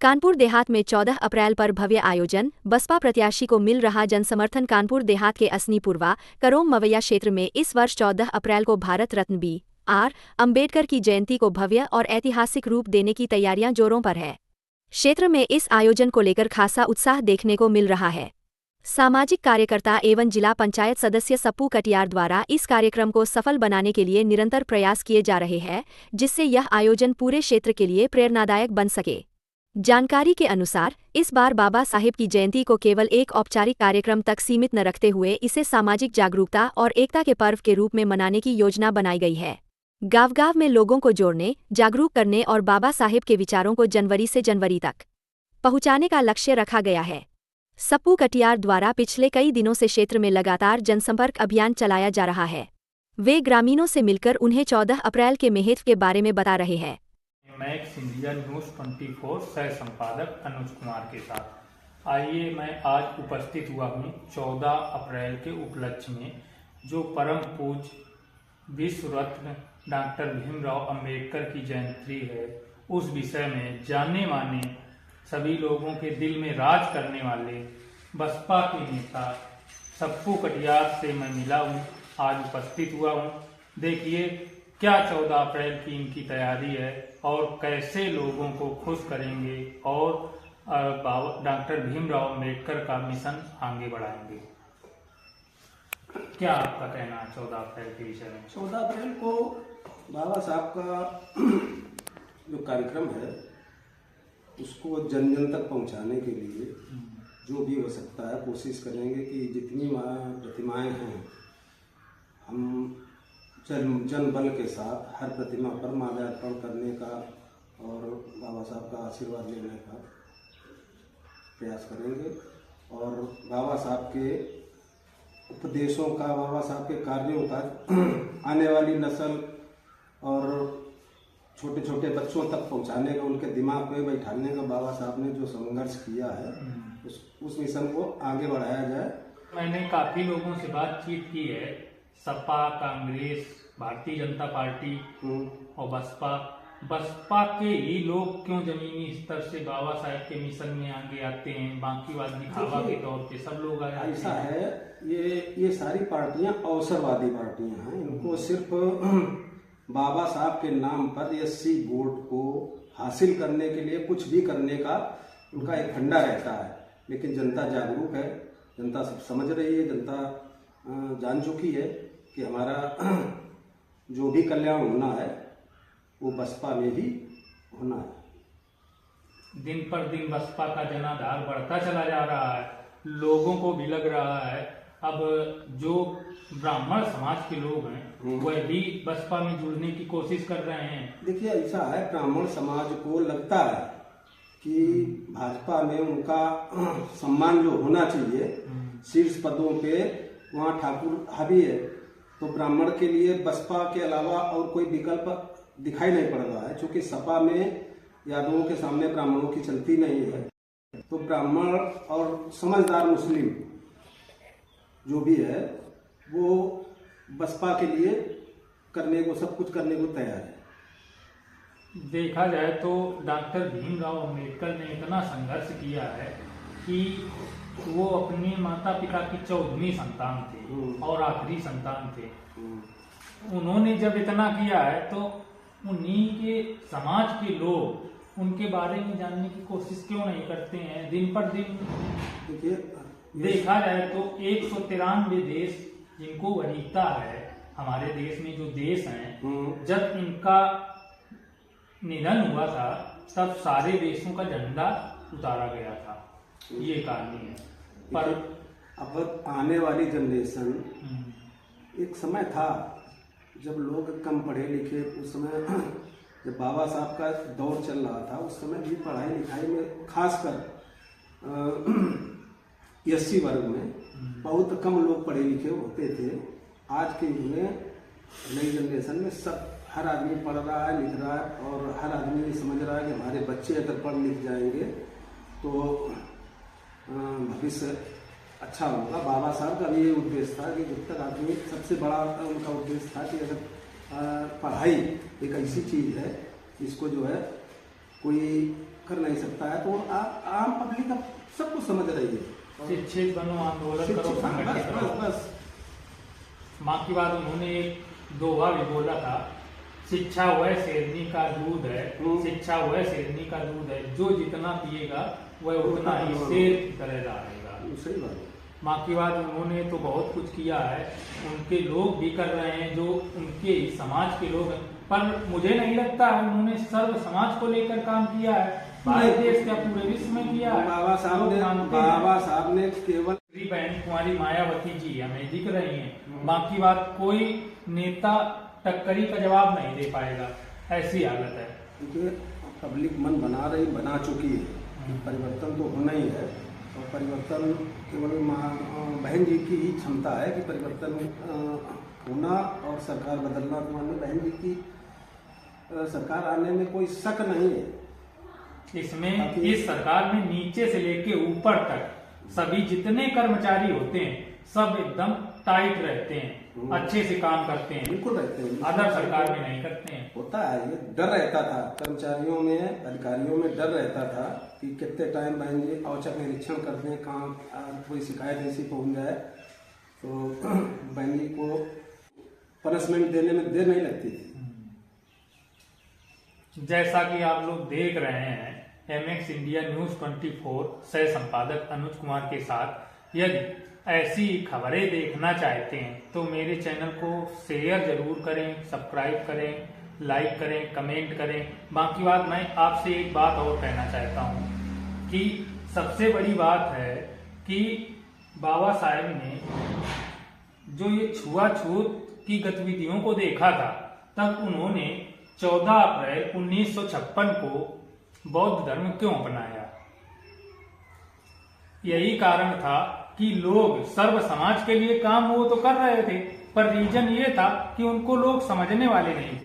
कानपुर देहात में 14 अप्रैल पर भव्य आयोजन, बसपा प्रत्याशी को मिल रहा जनसमर्थन। कानपुर देहात के असनीपुरवा, करोम मवैया क्षेत्र में इस वर्ष 14 अप्रैल को भारत रत्न बी.आर. अम्बेडकर की जयंती को भव्य और ऐतिहासिक रूप देने की तैयारियां जोरों पर है। क्षेत्र में इस आयोजन को लेकर खासा उत्साह देखने को मिल रहा है। सामाजिक कार्यकर्ता एवं जिला पंचायत सदस्य सप्पू कटियार द्वारा इस कार्यक्रम को सफल बनाने के लिए निरंतर प्रयास किए जा रहे हैं, जिससे यह आयोजन पूरे क्षेत्र के लिए प्रेरणादायक बन सके। जानकारी के अनुसार इस बार बाबा साहेब की जयंती को केवल एक औपचारिक कार्यक्रम तक सीमित न रखते हुए इसे सामाजिक जागरूकता और एकता के पर्व के रूप में मनाने की योजना बनाई गई है। गांव-गांव में लोगों को जोड़ने, जागरूक करने और बाबा साहेब के विचारों को जनवरी से जनवरी तक पहुंचाने का लक्ष्य रखा गया है। सप्पू कटियार द्वारा पिछले कई दिनों से क्षेत्र में लगातार जनसंपर्क अभियान चलाया जा रहा है। वे ग्रामीणों से मिलकर उन्हें 14 अप्रैल के महत्व के बारे में बता रहे हैं। मैक्स इंडिया न्यूज़ 24 सह संपादक अनुज कुमार के साथ आइए मैं आज उपस्थित हुआ हूँ 14 अप्रैल के उपलक्ष्य में, जो परम पूज्य विश्व रत्न डॉक्टर भीमराव अंबेडकर की जयंती है, उस विषय में जानने माने सभी लोगों के दिल में राज करने वाले बसपा के नेता सप्पू कटियार से मैं मिला हूँ, आज उपस्थित हुआ हूँ। देखिए क्या 14 अप्रैल की इनकी तैयारी है और कैसे लोगों को खुश करेंगे और डॉक्टर भीमराव अंबेडकर का मिशन आगे बढ़ाएंगे। क्या आपका कहना है 14 अप्रैल के विषय में? 14 अप्रैल को बाबा साहब का जो कार्यक्रम है उसको जन जन तक पहुंचाने के लिए जो भी हो सकता है कोशिश करेंगे कि जितनी प्रतिमाएं हैं हम जन बल के साथ हर प्रतिमा पर माल्यार्पण करने का और बाबा साहब का आशीर्वाद लेने का प्रयास करेंगे और बाबा साहब के उपदेशों का, बाबा साहब के कार्यों का आने वाली नस्ल और छोटे छोटे बच्चों तक पहुंचाने का, उनके दिमाग पे बैठाने का बाबा साहब ने जो संघर्ष किया है उस मिशन को आगे बढ़ाया जाए। मैंने काफ़ी लोगों से बातचीत की है, सपा, कांग्रेस, भारतीय जनता पार्टी और बसपा के ही लोग क्यों जमीनी स्तर से बाबा साहेब के मिशन में आगे आते हैं, बाकी बात दिखावा के तौर पे सब लोग आए। ऐसा है, ये सारी पार्टियां अवसरवादी पार्टियां हैं। इनको सिर्फ बाबा साहब के नाम पर एससी वोट को हासिल करने के लिए कुछ भी करने का उनका एक फंडा रहता है, लेकिन जनता जागरूक है, जनता सब समझ रही है, जनता जान चुकी है कि हमारा जो भी कल्याण होना है वो बसपा में ही होना है। दिन पर दिन बसपा का जनाधार बढ़ता चला जा रहा है, लोगों को भी लग रहा है अब जो ब्राह्मण समाज के लोग हैं वह भी बसपा में जुड़ने की कोशिश कर रहे हैं। देखिए ऐसा है, ब्राह्मण समाज को लगता है कि भाजपा में उनका सम्मान जो होना चाहिए शीर्ष पदों पे वहाँ ठाकुर हावी है, तो ब्राह्मण के लिए बसपा के अलावा और कोई विकल्प दिखाई नहीं पड़ रहा है। क्योंकि सपा में यादवों के सामने ब्राह्मणों की चलती नहीं है, तो ब्राह्मण और समझदार मुस्लिम जो भी है वो बसपा के लिए सब कुछ करने को तैयार है। देखा जाए तो डॉक्टर भीमराव अंबेडकर ने इतना संघर्ष किया है कि वो अपने माता पिता की 14वीं संतान थे और आखिरी संतान थे। उन्होंने जब इतना किया है तो उन्हीं के समाज के लोग उनके बारे में जानने की कोशिश क्यों नहीं करते हैं? दिन पर दिन देखा जाए तो 193 देश जिनको वरीयता है, हमारे देश में जो देश हैं, जब इनका निधन हुआ था तब सारे देशों का झंडा उतारा गया था। ये कहानी है। पर अब आने वाली जनरेशन, एक समय था जब लोग कम पढ़े लिखे, उस समय जब बाबा साहब का दौर चल रहा था उस समय भी पढ़ाई लिखाई में खासकर एससी वर्ग में बहुत कम लोग पढ़े लिखे होते थे। आज के युग में नई जनरेशन में सब हर आदमी पढ़ रहा है, लिख रहा है और हर आदमी ये समझ रहा है कि हमारे बच्चे अगर पढ़ लिख जाएंगे तो भविष्य अच्छा होगा। बाबा साहब का भी ये उद्देश्य था कि जब तक आदमी, सबसे बड़ा उनका उद्देश्य था कि अगर पढ़ाई एक ऐसी चीज़ है इसको जो है कोई कर नहीं सकता है, तो आम पब्लिक अब सब कुछ समझ रही है। शिक्षित बनो, आंदोलन करो, संगठित बस करो। बस बस। माँ की बात उन्होंने एक दोहा भी बोला था, शिक्षा वह शेरनी का दूध है, शिक्षा वह शेरनी का दूध है, जो जितना पिएगा वह उतना ही शेर की तरह रहेगा। सही बात है। माँ की बात उन्होंने तो बहुत कुछ किया है, उनके लोग भी कर रहे हैं जो उनके ही समाज के लोग हैं, पर मुझे नहीं लगता है उन्होंने सर्व समाज को लेकर काम किया है, भारत देश का पूरे विश्व में किया है। बाबा साहब ने केवल बहन कुमारी मायावती जी हमें दिख रही हैं, माँ की बात कोई नेता टक्करी का जवाब नहीं दे पाएगा, ऐसी हालत है। क्योंकि पब्लिक मन बना चुकी है, परिवर्तन तो होना ही है, और परिवर्तन केवल बहन जी की ही क्षमता है कि परिवर्तन होना और सरकार बदलना। तो बहन जी की सरकार आने में कोई शक नहीं है। इसमें इस सरकार में नीचे से लेके ऊपर तक सभी जितने कर्मचारी होते हैं सब एकदम टाइट रहते हैं, अच्छे से काम करते हैं, बिल्कुल रहते हैं। अदर सरकार में नहीं करते हैं। होता है, ये डर रहता था कर्मचारियों में, अधिकारियों में डर रहता था कि कितने टाइम बहन जी औचक निरीक्षण करते हैं, कहाँ कोई शिकायत ऐसी पहुंच जाए तो बहन जी को पनिशमेंट देने में देर नहीं लगती थी। जैसा कि आप लोग देख रहे हैं, MX इंडिया न्यूज 24 सह संपादक अनुज कुमार के साथ, यदि ऐसी खबरें देखना चाहते हैं तो मेरे चैनल को शेयर जरूर करें, सब्सक्राइब करें, लाइक करें, कमेंट करें। बाकी बात, मैं आपसे एक बात और कहना चाहता हूं कि सबसे बड़ी बात है कि बाबा साहेब ने जो ये छुआछूत की गतिविधियों को देखा था, तब उन्होंने 14 अप्रैल 1956 को बौद्ध धर्म क्यों अपनाया? यही कारण था कि लोग सर्व समाज के लिए काम वो तो कर रहे थे, पर रीजन ये था कि उनको लोग समझने वाले नहीं थे।